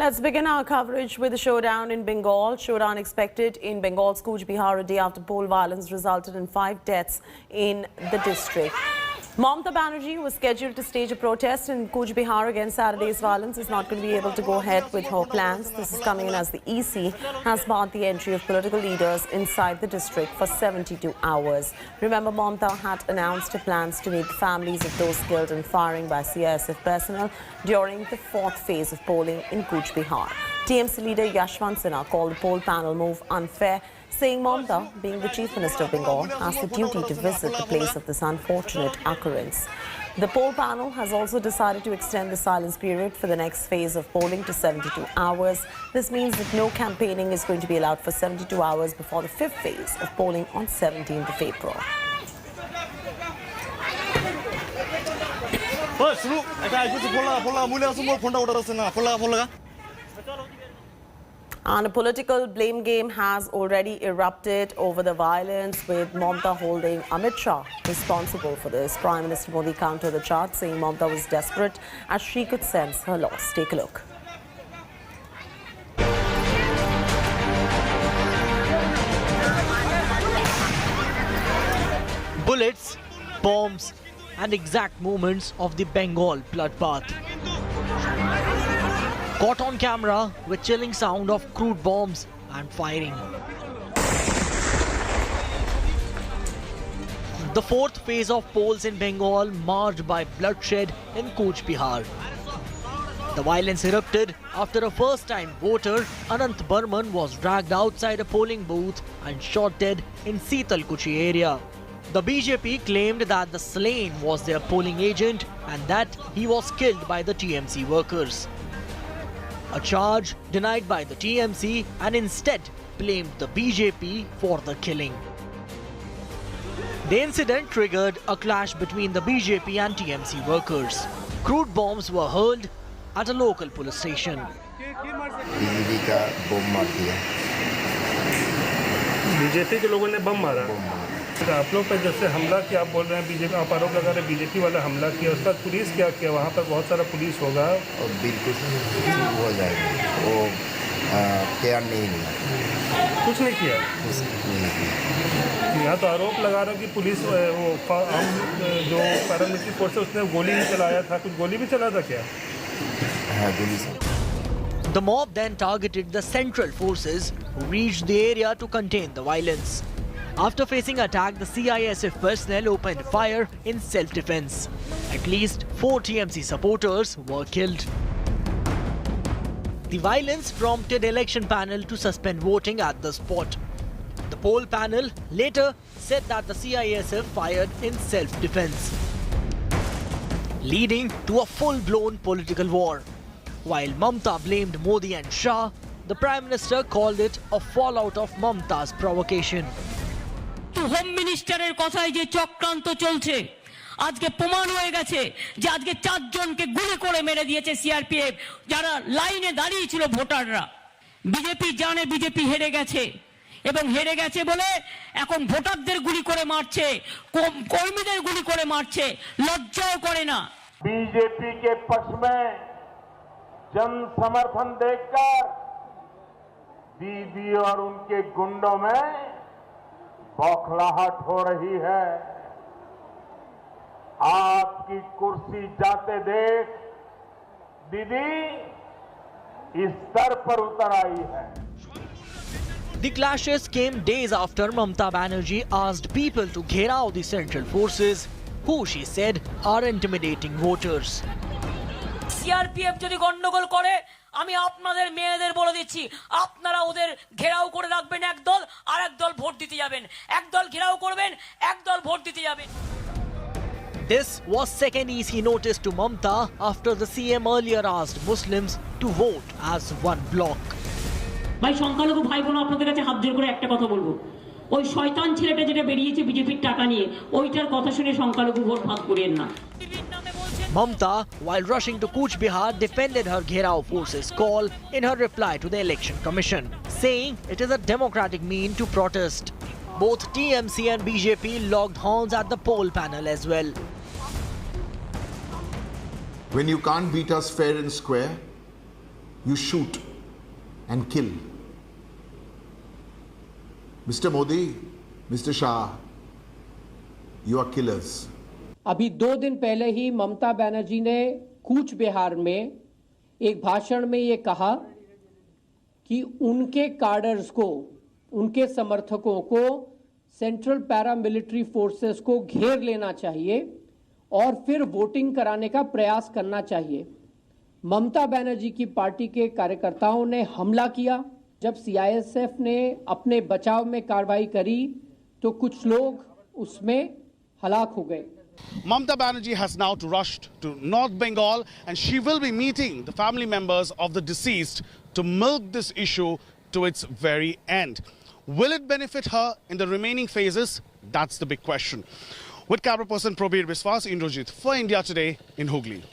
Let's begin our coverage with a showdown in Bengal. Showdown expected in Bengal's Cooch Behar a day after poll violence resulted in 5 deaths in the district. Mamata Banerjee was scheduled to stage a protest in Cooch Behar against Saturday's violence. Is not going to be able to go ahead with her plans. This is coming in as the EC has barred the entry of political leaders inside the district for 72 hours. Remember, Mamata had announced her plans to meet the families of those killed in firing by CISF personnel during the 4th phase of polling in Cooch Behar. TMC leader Yashwant Sinha called the poll panel move unfair, saying Mamata, being the Chief Minister of Bengal, has the duty to visit the place of this unfortunate occurrence. The poll panel has also decided to extend the silence period for the next phase of polling to 72 hours. This means that no campaigning is going to be allowed for 72 hours before the 5th phase of polling on 17th of April. And a political blame game has already erupted over the violence, with Mamata holding Amit Shah responsible for this. Prime Minister Modi countered the charge, saying Mamata was desperate as she could sense her loss. Take a look. Bullets, bombs, and exact moments of the Bengal bloodbath. Caught on camera with chilling sound of crude bombs and firing. The 4th phase of polls in Bengal marred by bloodshed in Cooch Behar. The violence erupted after a first-time voter, Anant Burman, was dragged outside a polling booth and shot dead in Sitalkuchi area. The BJP claimed that the slain was their polling agent and that he was killed by the TMC workers. A charge denied by the TMC and instead blamed the BJP for the killing. The incident triggered a clash between the BJP and TMC workers. Crude bombs were hurled at a local police station. BJP का बम मार दिया। BJP के लोगों ने बम मारा। आप लोग पर जैसे हमला किया, आप बोल रहे हैं बीजेपी, आप आरोप लगा रहे हैं बीजेपी वाला हमला किया, उसका पुलिस क्या किया? वहाँ पर बहुत सारा पुलिस होगा और बिल्कुल हो जाएगा। वो तैयार नहीं है। कुछ नहीं किया। यहाँ तो आरोप लगा रहे हैं कि पुलिस जो पैरामिलिट्री फोर्स है उसने गोली भी चलाया था, कुछ गोली भी चला था क्या? हाँ, गोली से। The mob then targeted the central forces who reached the area to contain the violence. After facing attack, the CISF personnel opened fire in self-defense. At least 4 TMC supporters were killed. The violence prompted election panel to suspend voting at the spot. The poll panel later said that the CISF fired in self-defense, leading to a full-blown political war. While Mamata blamed Modi and Shah, the Prime Minister called it a fallout of Mamata's provocation. Home মিনিস্টারের কথায় যে চক্রান্ত চলছে, আজকে প্রমাণ হয়ে গেছে যে আজকে 4 জনকে গুলি করে মেরে দিয়েছে সিআরপিএফ, যারা লাইনে দাঁড়িয়ে ছিল ভোটাররা। বিজেপি জানে বিজেপি হেরে গেছে এবং হেরে গেছে বলে এখন ভোটারদের গুলি করে মারছে, কর্মীদের গুলি করে মারছে, লজ্জাও করে না। बीजेपी के पक्ष में जन समर्थन देखकर दीदी और उनके गुंडों में बौखलाहट हो रही है। आपकी कुर्सी जाते देख दीदी इस स्तर पर उतर आई है। The clashes came days after Mamata Banerjee asked people to gheraw the central forces, who she said are intimidating voters. CRPF যদি গন্ডগোল করে, আমি আপনাদের মেয়েদের বলে দিচ্ছি, আপনারা ওদের ঘেরাও করে রাখবেন, একদল আর একদল ভোট দিতে যাবেন, একদল ঘেরাও করবেন, একদল ভোট দিতে যাবেন। This was second EC notice to Mamata after the CM earlier asked Muslims to vote as one bloc. ভাই সংখ্যালঘু ভাই বোন, আপনাদের কাছে হাত জোড় করে একটা কথা বলবো, ওই শয়তান ছেলেটা যেটা বেরিয়েছে বিজেপির টাকা নিয়ে, ওইটার কথা শুনে সংখ্যালঘু ভোট ভাগ করিয়েন না। Mamata, while rushing to Cooch Behar, defended her Gherao forces call in her reply to the Election Commission, saying it is a democratic mean to protest. Both TMC and BJP logged horns at the poll panel as well. When you can't beat us fair and square, you shoot and kill. Mr. Modi, Mr. Shah, you are killers. अभी 2 दिन पहले ही ममता बनर्जी ने कूच बिहार में एक भाषण में ये कहा कि उनके कार्डर्स को, उनके समर्थकों को सेंट्रल पैरामिलिट्री फोर्सेस को घेर लेना चाहिए और फिर वोटिंग कराने का प्रयास करना चाहिए। ममता बनर्जी की पार्टी के कार्यकर्ताओं ने हमला किया। जब सीआईएसएफ ने अपने बचाव में कार्रवाई करी तो कुछ लोग उसमें हलाक हो गए। Mamata Banerjee has now rushed to North Bengal and she will be meeting the family members of the deceased to milk this issue to its very end. Will it benefit her in the remaining phases? That's the big question. With camera person Probir Biswas, Indrajit for India Today in Hooghly.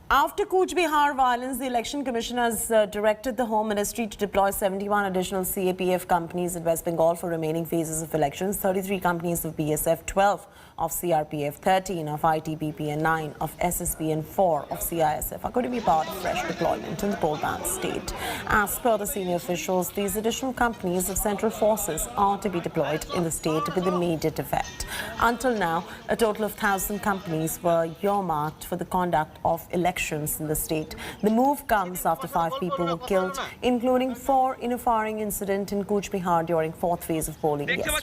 After Cooch Behar violence, the Election Commission has directed the Home Ministry to deploy 71 additional CAPF companies in West Bengal for remaining phases of elections. 33 companies of BSF, 12 of CRPF, 13 of ITBP and 9 of SSB and 4 of CISF are going to be part of fresh deployment in the poll-bound state. As per the senior officials, these additional companies of central forces are to be deployed in the state with immediate effect. Until now, a total of 1,000 companies were earmarked for the conduct of elections in the state. The move comes after 5 people were killed, including 4 in a firing incident in Cooch Behar during 4th phase of polling yesterday.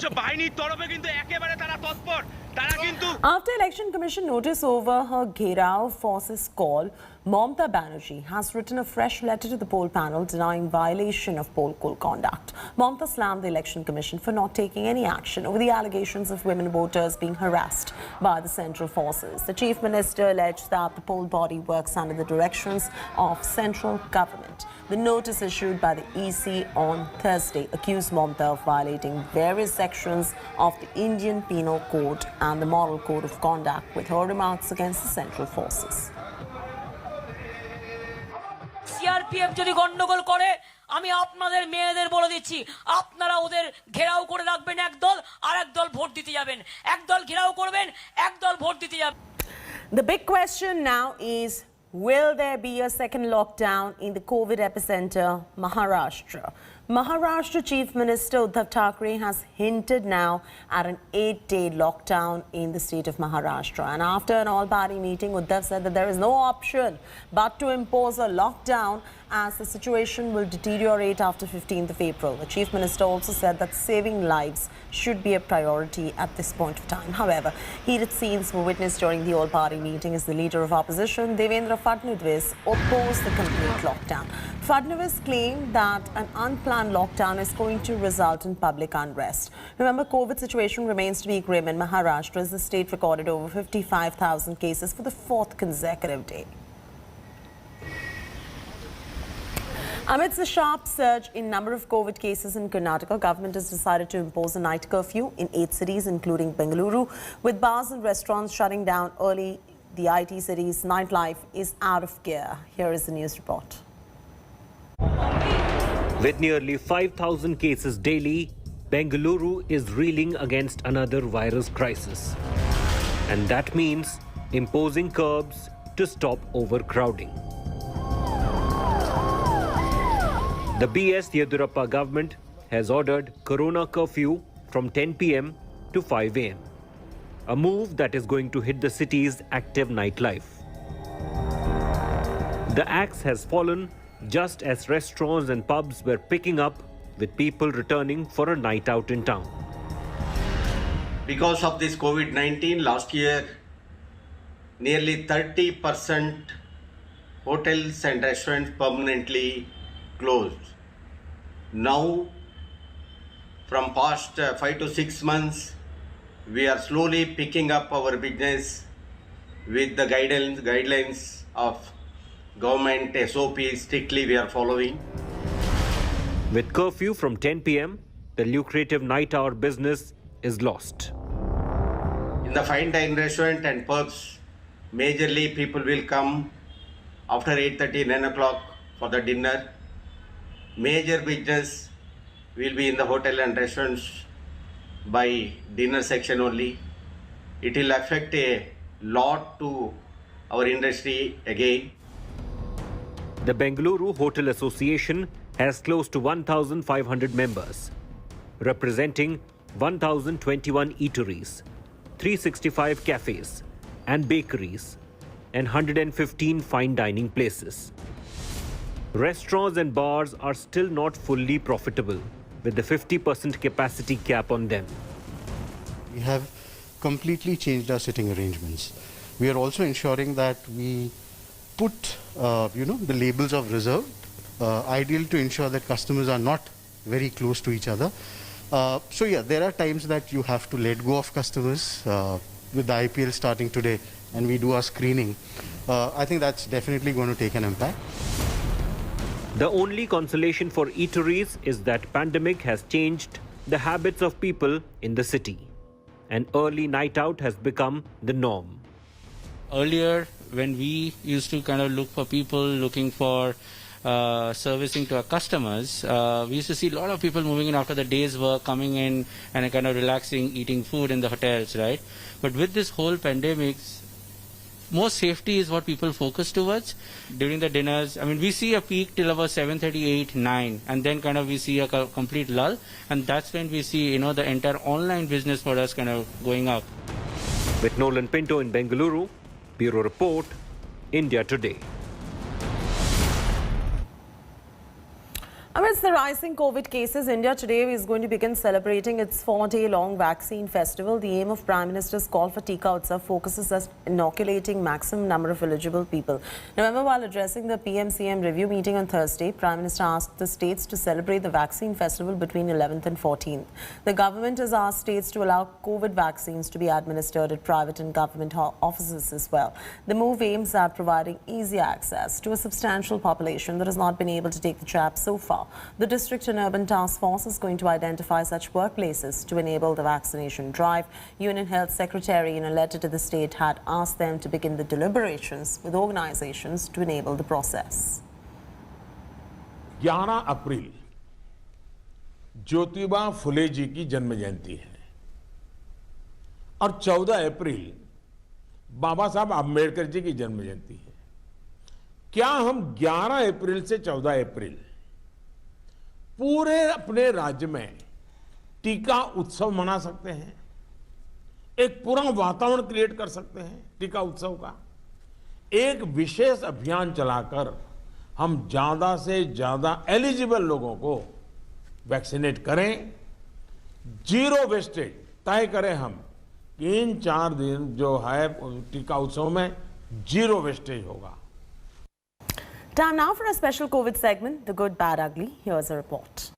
After Election Commission notice over her Gherao forces call, Mamata Banerjee has written a fresh letter to the poll panel denying violation of poll conduct. Mamata slammed the Election Commission for not taking any action over the allegations of women voters being harassed by the central forces. The Chief Minister alleged that the poll body works under the directions of central government. The notice issued by the EC on Thursday accused Mamata of violating various sections of the Indian Penal Code and the Moral Code of Conduct with her remarks against the central forces. CRPF যদি গন্ডগোল করে আমি আপনাদের মেয়েদের বলে দিচ্ছি আপনারা ওদের ঘেরাও করে রাখবেন একদল আর একদল ভোট দিতে যাবেন একদল ঘেরাও করবেন একদল ভোট দিতে যাবেন The big question now is, will there be a second lockdown in the COVID epicenter, Maharashtra? Maharashtra Chief Minister Uddhav Thackeray has hinted now at an 8-day lockdown in the state of Maharashtra. And after an all-party meeting, Uddhav said that there is no option but to impose a lockdown as the situation will deteriorate after 15th of April. The Chief Minister also said that saving lives should be a priority at this point of time. However, heated scenes were witnessed during the all-party meeting as the leader of opposition, Devendra Fadnavis, opposed the complete lockdown. Fadnavis claimed that an unplanned lockdown is going to result in public unrest. Remember, COVID situation remains to be grim in Maharashtra as the state recorded over 55,000 cases for the 4th consecutive day. Amidst the sharp surge in number of COVID cases in Karnataka, government has decided to impose a night curfew in 8 cities, including Bengaluru. With bars and restaurants shutting down early, the IT city's nightlife is out of gear. Here is the news report. With nearly 5,000 cases daily, Bengaluru is reeling against another virus crisis. And that means imposing curbs to stop overcrowding. The BS Yedurappa government has ordered Corona curfew from 10 p.m. to 5 a.m. A move that is going to hit the city's active nightlife. The axe has fallen just as restaurants and pubs were picking up with people returning for a night out in town. Because of this COVID-19, last year, nearly 30% hotels and restaurants permanently closed. Now, from past 5 to 6 months, we are slowly picking up our business with the guidelines of government SOP strictly we are following. With curfew from 10 p.m., the lucrative night hour business is lost. In the fine dining restaurant and pubs, majorly people will come after 8:30, 9 o'clock for the dinner. Major business will be in the hotel and restaurants by dinner section only. It will affect a lot to our industry again. The Bengaluru Hotel Association has close to 1,500 members, representing 1,021 eateries, 365 cafes and bakeries, and 115 fine dining places. Restaurants and bars are still not fully profitable, with the 50% capacity cap on them. We have completely changed our sitting arrangements. We are also ensuring that we put, the labels of reserved, ideal to ensure that customers are not very close to each other. There are times that you have to let go of customers. With the IPL starting today and we do our screening, I think that's definitely going to take an impact. The only consolation for eateries is that pandemic has changed the habits of people in the city. An early night out has become the norm. Earlier, when we used to kind of look for people looking for servicing to our customers, we used to see a lot of people moving in after the day's work, coming in and kind of relaxing, eating food in the hotels, right? But with this whole pandemic, more safety is what people focus towards. During the dinners, I mean, we see a peak till about 7:30, 8, 9, and then kind of we see a complete lull, and that's when we see, the entire online business for us kind of going up. With Nolan Pinto in Bengaluru, Bureau Report, India Today. Amidst the rising COVID cases, India today is going to begin celebrating its 4-day-long vaccine festival. The aim of Prime Minister's call for Tika Utsav focuses on inoculating maximum number of eligible people. Remember, while addressing the PM-CM review meeting on Thursday, Prime Minister asked the states to celebrate the vaccine festival between 11th and 14th. The government has asked states to allow COVID vaccines to be administered at private and government offices as well. The move aims at providing easy access to a substantial population that has not been able to take the jab so far. The District and Urban Task Force is going to identify such workplaces to enable the vaccination drive. Union Health Secretary in a letter to the state had asked them to begin the deliberations with organizations to enable the process. 11 अप्रैल ज्योतिबा फुले जी की जन्म जयंती है और 14 अप्रैल बाबा साहब आंबेडकर जी की जन्म जयंती है। क्या हम 11 अप्रैल से 14 अप्रैल पूरे अपने राज्य में टीका उत्सव मना सकते हैं? एक पूरा वातावरण क्रिएट कर सकते हैं टीका उत्सव का। एक विशेष अभियान चलाकर हम ज्यादा से ज्यादा एलिजिबल लोगों को वैक्सीनेट करें, जीरो वेस्टेज तय करें हम कि इन 4 दिन जो है टीका उत्सव में जीरो वेस्टेज होगा। Time now for a special COVID segment, The Good, Bad, Ugly. Here's a report.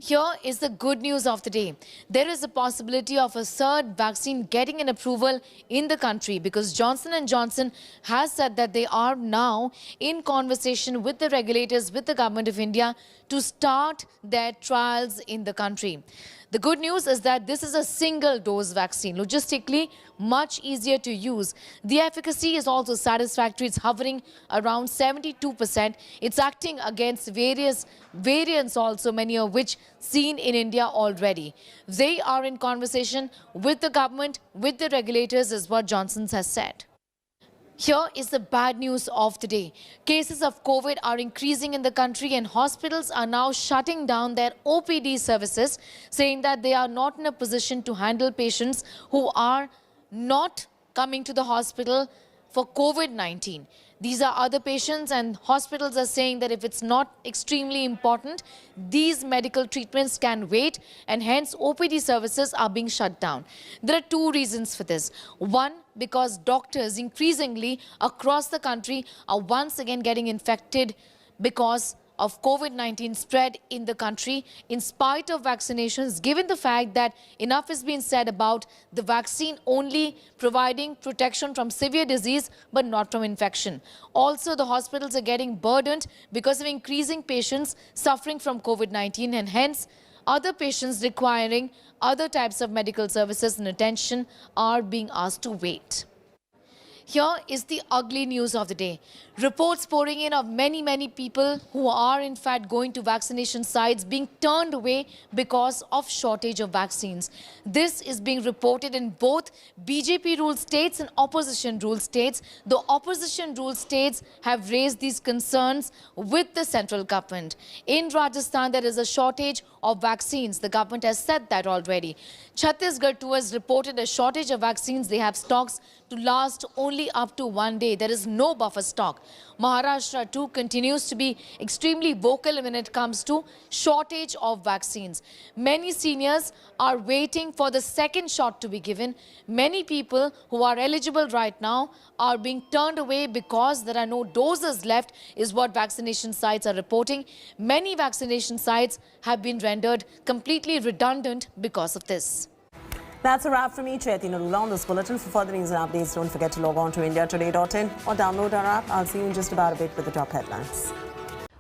Here is the good news of the day. There is a possibility of a third vaccine getting an approval in the country because Johnson & Johnson has said that they are now in conversation with the regulators, with the government of India to start their trials in the country. The good news is that this is a single-dose vaccine, logistically much easier to use. The efficacy is also satisfactory. It's hovering around 72%. It's acting against various variants also, many of which seen in India already. They are in conversation with the government, with the regulators, is what Johnson has said. Here is the bad news of the day. Cases of COVID are increasing in the country and hospitals are now shutting down their OPD services, saying that they are not in a position to handle patients who are not coming to the hospital for COVID-19. These are other patients and hospitals are saying that if it's not extremely important, these medical treatments can wait and hence OPD services are being shut down. There are 2 reasons for this. One, because doctors increasingly across the country are once again getting infected because of COVID-19 spread in the country in spite of vaccinations, given the fact that enough has been said about the vaccine only providing protection from severe disease but not from infection. Also, the hospitals are getting burdened because of increasing patients suffering from COVID-19 and hence other patients requiring other types of medical services and attention are being asked to wait. Here is the ugly news of the day. Reports pouring in of many people who are in fact going to vaccination sites being turned away because of shortage of vaccines. This is being reported in both BJP ruled states and opposition ruled states. The opposition ruled states have raised these concerns with the central government. In Rajasthan, there is a shortage of vaccines. The government has said that already. Chhattisgarh too has reported a shortage of vaccines. They have stocks to last only up to 1 day. There is no buffer stock. Maharashtra too continues to be extremely vocal when it comes to shortage of vaccines. Many seniors are waiting for the second shot to be given. Many people who are eligible right now are being turned away because there are no doses left, is what vaccination sites are reporting. Many vaccination sites have been rendered completely redundant because of this. That's a wrap from me, Chaiti Narula, on this bulletin. For further news and updates, don't forget to log on to indiatoday.in or download our app. I'll see you in just about a bit with the top headlines.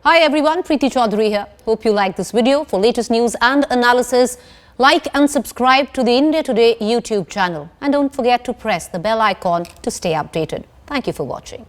Hi everyone, Preeti Chaudhary here. Hope you like this video. For latest news and analysis, like and subscribe to the India Today YouTube channel. And don't forget to press the bell icon to stay updated. Thank you for watching.